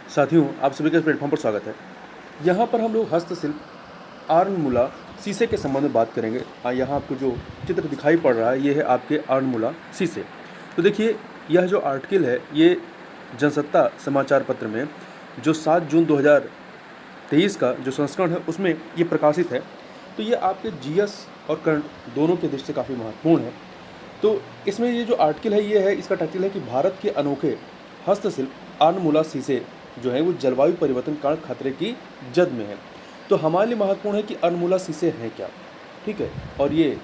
साथियों, आप सभी का इस प्लेटफॉर्म पर स्वागत है। यहाँ पर हम लोग हस्तशिल्प आर्नमुला शीशे के संबंध में बात करेंगे। यहाँ आपको जो चित्र दिखाई पड़ रहा है ये है आपके आर्नमुला शीशे। तो देखिए, यह जो आर्टिकल है ये जनसत्ता समाचार पत्र में जो 7 जून 2023 का जो संस्करण है उसमें ये प्रकाशित है। तो ये आपके जीएस और करंट दोनों के दृष्टि से काफ़ी महत्वपूर्ण है। तो इसमें ये जो आर्टिकल है ये है, इसका टाइटल है कि भारत के अनोखे हस्तशिल्प आर्नमुला शीशे जो है वो जलवायु परिवर्तन कारण खतरे की जद में है। तो हमारे लिए महत्वपूर्ण है कि आर्नमुला शीशे हैं क्या, ठीक है, और ये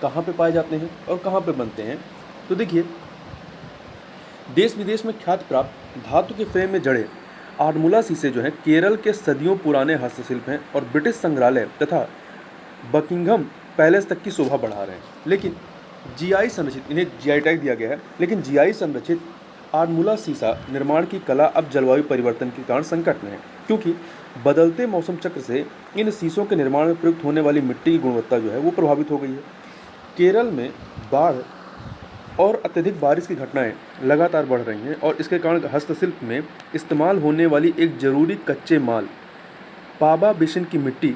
कहाँ पे पाए जाते हैं और कहाँ पे बनते हैं। तो देखिए, देश विदेश में ख्याति प्राप्त धातु के फ्रेम में जड़े आर्नमुला शीशे जो हैं केरल के सदियों पुराने हस्तशिल्प हैं और ब्रिटिश संग्रहालय तथा बकिंघम पैलेस तक की शोभा बढ़ा रहे हैं। लेकिन जीआई संरक्षित, इन्हें जीआई टैग दिया गया है, लेकिन जीआई संरक्षित आर्नमुला शीशा निर्माण की कला अब जलवायु परिवर्तन के कारण संकट में है, क्योंकि बदलते मौसम चक्र से इन शीशों के निर्माण में प्रयुक्त होने वाली मिट्टी की गुणवत्ता जो है वो प्रभावित हो गई है। केरल में बाढ़ और अत्यधिक बारिश की घटनाएं लगातार बढ़ रही हैं और इसके कारण हस्तशिल्प में इस्तेमाल होने वाली एक जरूरी कच्चे माल पाबा बेसिन की मिट्टी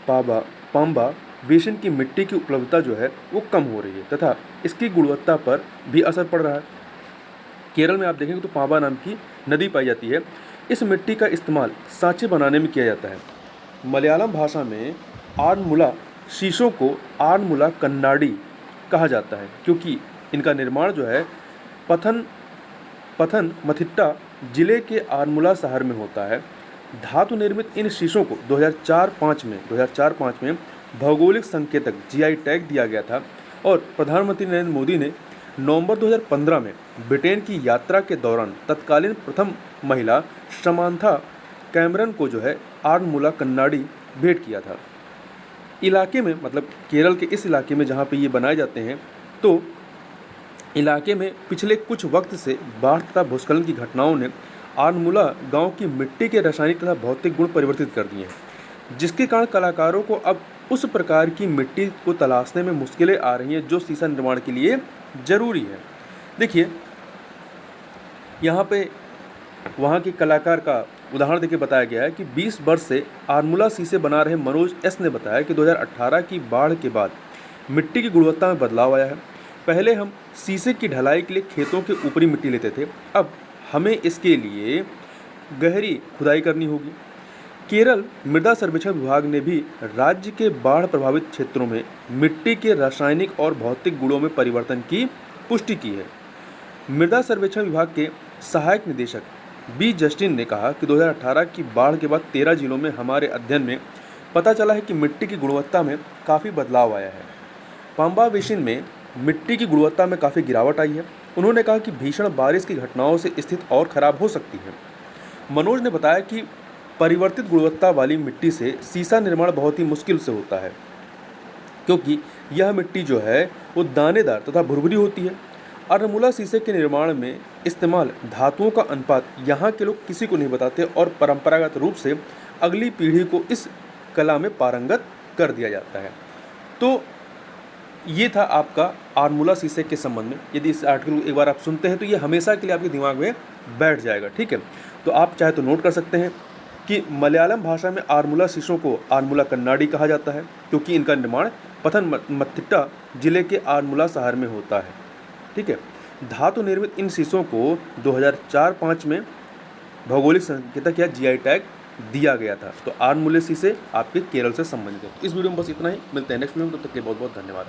पाम्बा बेसिन की मिट्टी की उपलब्धता जो है वो कम हो रही है तथा इसकी गुणवत्ता पर भी असर पड़ रहा है। केरल में आप देखेंगे तो पांबा नाम की नदी पाई जाती है। इस मिट्टी का इस्तेमाल सांचे बनाने में किया जाता है। मलयालम भाषा में आर्नमुला शीशों को आर्नमुला कन्नाडी कहा जाता है, क्योंकि इनका निर्माण जो है पथनमथिट्टा जिले के आर्नमुला शहर में होता है। धातु निर्मित इन शीशों को 2004-5 में भौगोलिक संकेतक जीआई टैग दिया गया था और प्रधानमंत्री नरेंद्र मोदी ने नवंबर 2015 में ब्रिटेन की यात्रा के दौरान तत्कालीन प्रथम महिला समांथा कैमरन को जो है आर्नमुला कन्नाडी भेंट किया था। इलाके में, मतलब केरल के इस इलाके में जहाँ पे ये बनाए जाते हैं, तो इलाके में पिछले कुछ वक्त से बाढ़ तथा भूस्खलन की घटनाओं ने आर्नमुला गांव की मिट्टी के रासायनिक तथा भौतिक गुण परिवर्तित कर दिए हैं, जिसके कारण कलाकारों को अब उस प्रकार की मिट्टी को तलाशने में मुश्किलें आ रही हैं जो शीशा निर्माण के लिए ज़रूरी है। देखिए, यहाँ पे वहाँ के कलाकार का उदाहरण देके बताया गया है कि 20 वर्ष से आर्नमुला शीशे बना रहे मनोज एस ने बताया कि 2018 की बाढ़ के बाद मिट्टी की गुणवत्ता में बदलाव आया है। पहले हम शीशे की ढलाई के लिए खेतों के ऊपरी मिट्टी लेते थे, अब हमें इसके लिए गहरी खुदाई करनी होगी। केरल मृदा सर्वेक्षण विभाग ने भी राज्य के बाढ़ प्रभावित क्षेत्रों में मिट्टी के रासायनिक और भौतिक गुणों में परिवर्तन की पुष्टि की है। मृदा सर्वेक्षण विभाग के सहायक निदेशक बी जस्टिन ने कहा कि 2018 की बाढ़ के बाद 13 जिलों में हमारे अध्ययन में पता चला है कि मिट्टी की गुणवत्ता में काफ़ी बदलाव आया है। पाम्बा बेसिन में मिट्टी की गुणवत्ता में काफ़ी गिरावट आई है। उन्होंने कहा कि भीषण बारिश की घटनाओं से स्थिति और खराब हो सकती है। मनोज ने बताया कि परिवर्तित गुणवत्ता वाली मिट्टी से शीशा निर्माण बहुत ही मुश्किल से होता है, क्योंकि यह मिट्टी जो है वो दानेदार तथा भुरभुरी होती है। आर्नमुला शीशे के निर्माण में इस्तेमाल धातुओं का अनुपात यहाँ के लोग किसी को नहीं बताते और परंपरागत रूप से अगली पीढ़ी को इस कला में पारंगत कर दिया जाता है। तो ये था आपका आर्नमुला शीशे के संबंध में। यदि इस आर्टिकल को एक बार आप सुनते हैं तो ये हमेशा के लिए आपके दिमाग में बैठ जाएगा, ठीक है। तो आप चाहे तो नोट कर सकते हैं कि मलयालम भाषा में आर्नमुला शीशों को आर्नमुला कन्नाडी कहा जाता है, क्योंकि इनका निर्माण पथनमथिट्टा जिले के आर्नमुला शहर में होता है, ठीक है। धातु निर्मित इन शीशों को 2004-5 में भौगोलिक संकेतक या जीआई टैग दिया गया था। तो आर्नमुला शीशे आपके केरल से संबंधित है। इस वीडियो में बस इतना ही, मिलते हैं नेक्स्ट वीडियो में, तब तक के लिए बहुत बहुत धन्यवाद।